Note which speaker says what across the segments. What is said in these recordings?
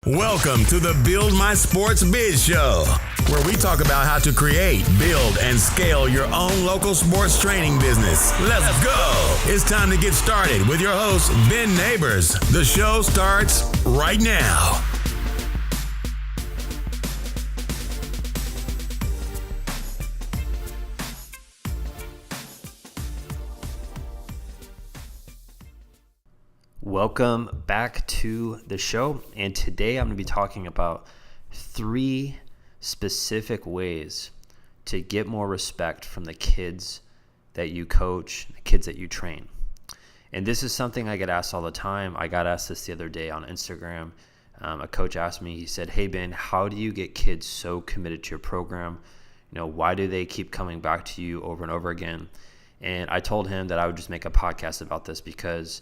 Speaker 1: Welcome to the Build My Sports Biz Show, where we talk about how to create, build, and scale your own local sports training business. Let's go! It's time to get started with your host, Ben Nabers. The show starts right now.
Speaker 2: Welcome back to the show, and today I'm going to be talking about 3 specific ways to get more respect from the kids that you coach, the kids that you train. And this is something I get asked all the time. I got asked this the other day on Instagram. A coach asked me, he said, "Hey Ben, how do you get kids so committed to your program? Why do they keep coming back to you over and over again?" And I told him that I would just make a podcast about this because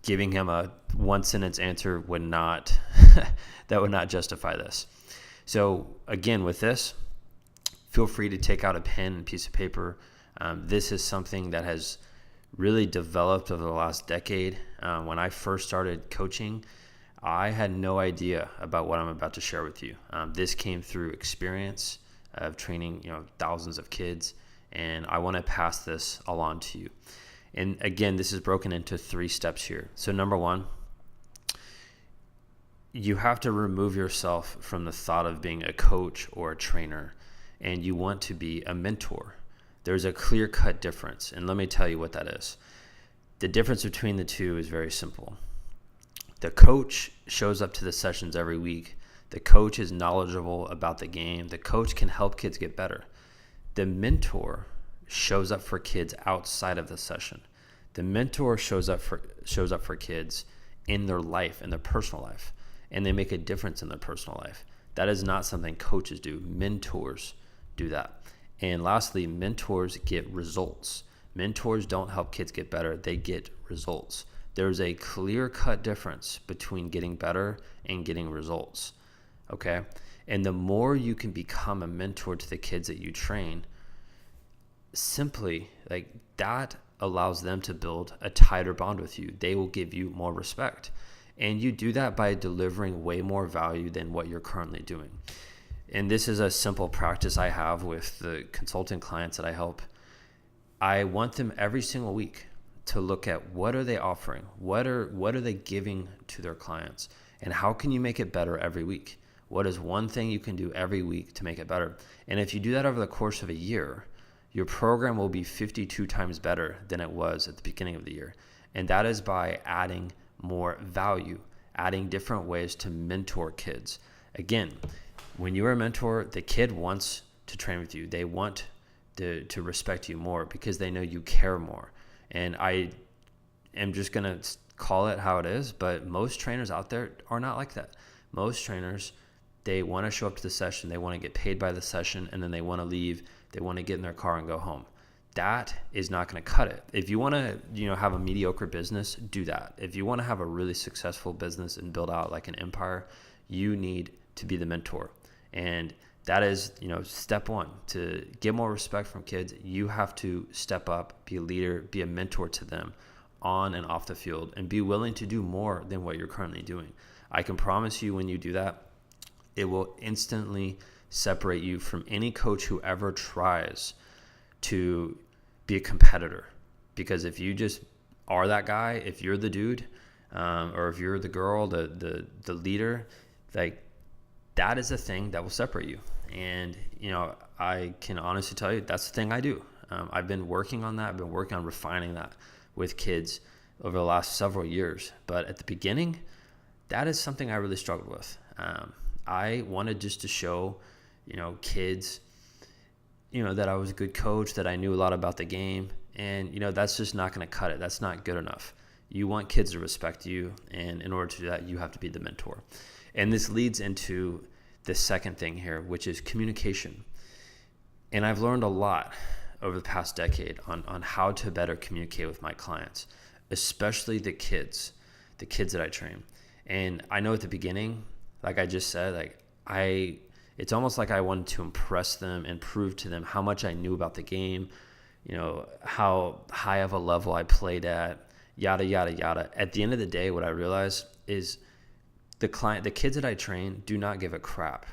Speaker 2: giving him a one-sentence answer would not justify this. So again, with this, feel free to take out a pen and piece of paper. This is something that has really developed over the last decade. When I first started coaching, I had no idea about what I'm about to share with you. This came through experience of training, thousands of kids, and I want to pass this along to you. And again, this is broken into 3 steps here. So number 1, you have to remove yourself from the thought of being a coach or a trainer, and you want to be a mentor. There's a clear-cut difference, and let me tell you what that is. The difference between the two is very simple. The coach shows up to the sessions every week. The coach is knowledgeable about the game. The coach can help kids get better. The mentor shows up for kids outside of the session. The mentor shows up for kids in their life, in their personal life, and they make a difference in their personal life. That is not something coaches do. Mentors do that. And lastly, mentors get results. Mentors don't help kids get better. They get results. There's a clear-cut difference between getting better and getting results. Okay? And the more you can become a mentor to the kids that you train, simply like that allows them to build a tighter bond with you. They will give you more respect. And you do that by delivering way more value than what you're currently doing. And this is a simple practice I have with the consulting clients that I help. I want them every single week to look at what are they offering? What are they giving to their clients? And how can you make it better every week? What is one thing you can do every week to make it better? And if you do that over the course of a year, your program will be 52 times better than it was at the beginning of the year. And that is by adding more value, adding different ways to mentor kids. Again, when you're a mentor, the kid wants to train with you. They want to respect you more because they know you care more. And I am just going to call it how it is, but most trainers out there are not like that. Most trainers, they want to show up to the session, they want to get paid by the session, and then they want to leave. They want to get in their car and go home. That is not going to cut it. If you want to, have a mediocre business, do that. If you want to have a really successful business and build out like an empire, you need to be the mentor. And that is, step 1. To get more respect from kids, you have to step up, be a leader, be a mentor to them on and off the field, and be willing to do more than what you're currently doing. I can promise you when you do that, it will instantly separate you from any coach who ever tries to be a competitor. Because if you just are that guy, if you're the dude, or if you're the girl, the leader, like that is a thing that will separate you. And I can honestly tell you that's the thing I do. I've been working on that. I've been working on refining that with kids over the last several years. But at the beginning, that is something I really struggled with. I wanted just to show kids, that I was a good coach, that I knew a lot about the game. And, that's just not going to cut it. That's not good enough. You want kids to respect you. And in order to do that, you have to be the mentor. And this leads into the second thing here, which is communication. And I've learned a lot over the past decade on how to better communicate with my clients, especially the kids that I train. And I know at the beginning, like I just said, it's almost like I wanted to impress them and prove to them how much I knew about the game, how high of a level I played at, yada, yada, yada. At the end of the day, what I realized is the kids that I train do not give a crap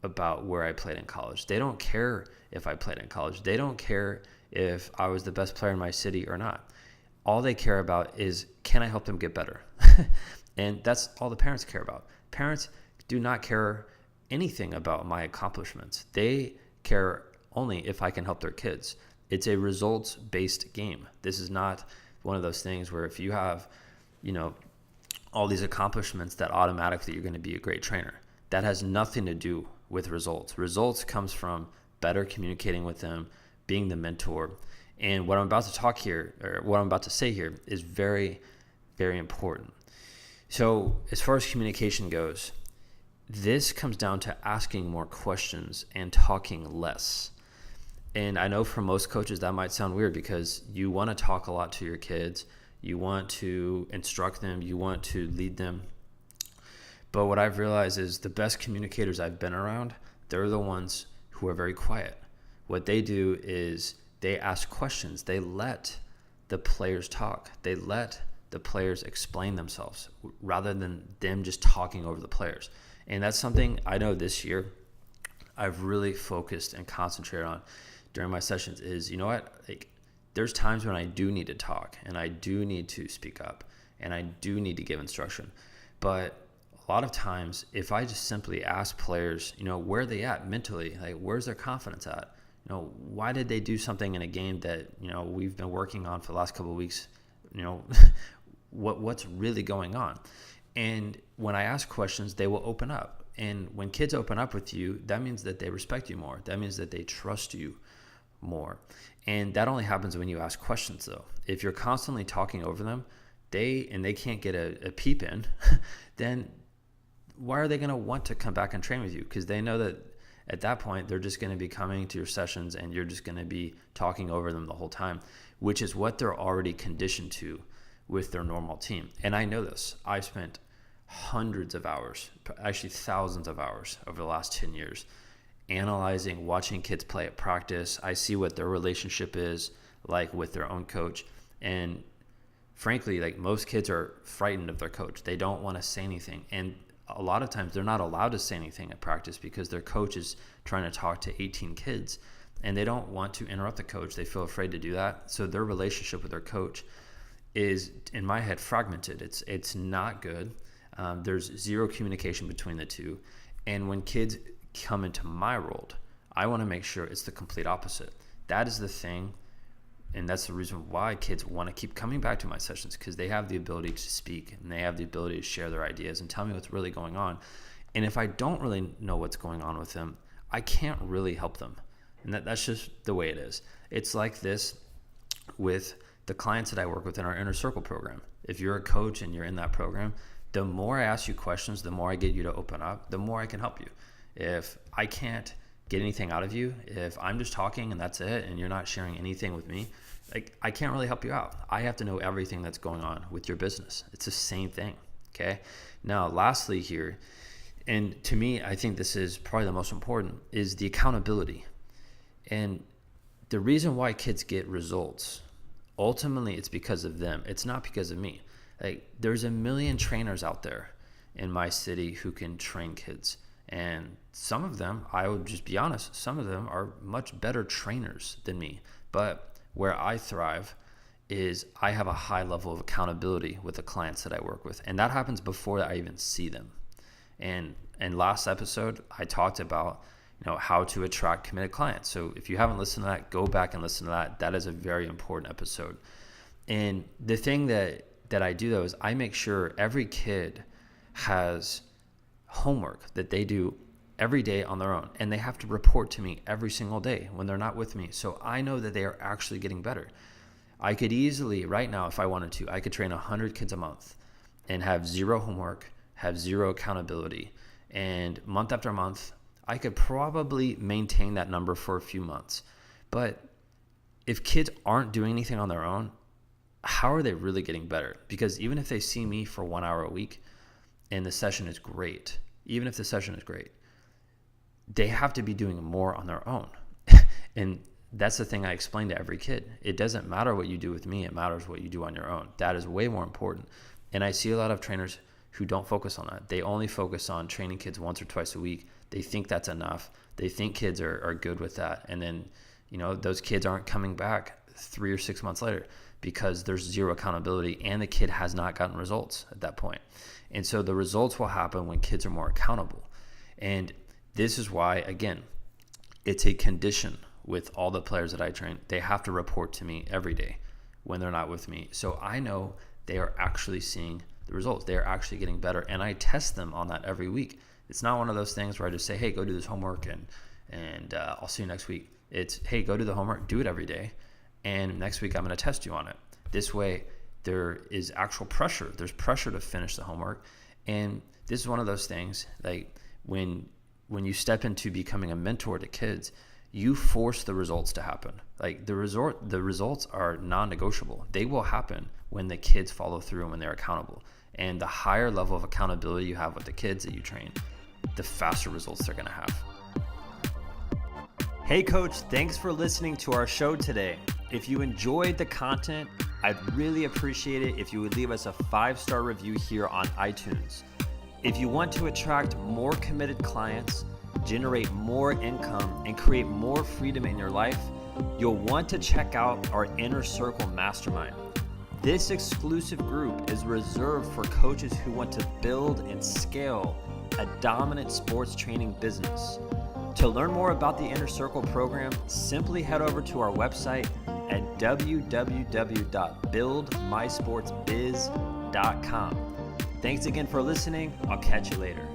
Speaker 2: about where I played in college. They don't care if I played in college. They don't care if I was the best player in my city or not. All they care about is, can I help them get better? And that's all the parents care about. Parents do not care anything about my accomplishments. They care only if I can help their kids. It's a results-based game. This is not one of those things where if you have, all these accomplishments that automatically you're going to be a great trainer. That has nothing to do with results. Results comes from better communicating with them, being the mentor. And what I'm about to talk here, or what I'm about to say here, is very, very important. So as far as communication goes, this comes down to asking more questions and talking less. And I know for most coaches that might sound weird because you want to talk a lot to your kids. You want to instruct them. You want to lead them. But what I've realized is the best communicators I've been around, they're the ones who are very quiet. What they do is they ask questions. They let the players talk. They let the players explain themselves rather than them just talking over the players. And that's something I know this year I've really focused and concentrated on during my sessions is, there's times when I do need to talk and I do need to speak up and I do need to give instruction. But a lot of times, if I just simply ask players, where are they at mentally? Like, where's their confidence at? Why did they do something in a game that, we've been working on for the last couple of weeks? What's really going on? And when I ask questions, they will open up. And when kids open up with you, that means that they respect you more. That means that they trust you more. And that only happens when you ask questions, though. If you're constantly talking over them, they can't get a peep in, then why are they going to want to come back and train with you? Because they know that at that point, they're just going to be coming to your sessions and you're just going to be talking over them the whole time, which is what they're already conditioned to with their normal team. And I know this. I've spent hundreds of hours, actually thousands of hours over the last 10 years, analyzing, watching kids play at practice. I see what their relationship is like with their own coach. And frankly, like most kids are frightened of their coach. They don't want to say anything. And a lot of times they're not allowed to say anything at practice because their coach is trying to talk to 18 kids and they don't want to interrupt the coach. They feel afraid to do that. So their relationship with their coach is, in my head, fragmented. It's not good. There's zero communication between the two. And when kids come into my world, I want to make sure it's the complete opposite. That is the thing. And that's the reason why kids want to keep coming back to my sessions, because they have the ability to speak and they have the ability to share their ideas and tell me what's really going on. And if I don't really know what's going on with them, I can't really help them. And that's just the way it is. It's like this with the clients that I work with in our Inner Circle program. If you're a coach and you're in that program, the more I ask you questions, the more I get you to open up, the more I can help you. If I can't get anything out of you, if I'm just talking and that's it and you're not sharing anything with me, like I can't really help you out. I have to know everything that's going on with your business. It's the same thing. Okay. Now, lastly here, and to me, I think this is probably the most important, is the accountability. And the reason why kids get results, ultimately it's because of them. It's not because of me. Like there's a million trainers out there in my city who can train kids. And some of them, I would just be honest, some of them are much better trainers than me. But where I thrive is I have a high level of accountability with the clients that I work with. And that happens before I even see them. And last episode, I talked about, how to attract committed clients. So if you haven't listened to that, go back and listen to that. That is a very important episode. And the thing that I do though is I make sure every kid has homework that they do every day on their own, and they have to report to me every single day when they're not with me, so I know that they are actually getting better. I could easily, right now, if I wanted to, I could train 100 kids a month and have zero homework, have zero accountability, and month after month I could probably maintain that number for a few months. But if kids aren't doing anything on their own, how are they really getting better? Because even if they see me for 1 hour a week and the session is great, even if the session is great, they have to be doing more on their own. And that's the thing I explain to every kid. It doesn't matter what you do with me. It matters what you do on your own. That is way more important. And I see a lot of trainers who don't focus on that. They only focus on training kids once or twice a week. They think that's enough. They think kids are good with that. And then, those kids aren't coming back 3 or 6 months later because there's zero accountability and the kid has not gotten results at that point. And so the results will happen when kids are more accountable. And this is why, again, it's a condition with all the players that I train. They have to report to me every day when they're not with me. So I know they are actually seeing the results. They are actually getting better. And I test them on that every week. It's not one of those things where I just say, hey, go do this homework and I'll see you next week. It's, hey, go do the homework, do it every day. And next week I'm going to test you on it. This way there is actual pressure. There's pressure to finish the homework. And this is one of those things, like when you step into becoming a mentor to kids, you force the results to happen. Like the results are non-negotiable. They will happen when the kids follow through and when they're accountable. And the higher level of accountability you have with the kids that you train, the faster results they're going to have. Hey coach, thanks for listening to our show today. If you enjoyed the content, I'd really appreciate it if you would leave us a 5-star review here on iTunes. If you want to attract more committed clients, generate more income, and create more freedom in your life, you'll want to check out our Inner Circle Mastermind. This exclusive group is reserved for coaches who want to build and scale a dominant sports training business. To learn more about the Inner Circle program, simply head over to our website at www.buildmysportsbiz.com. Thanks again for listening. I'll catch you later.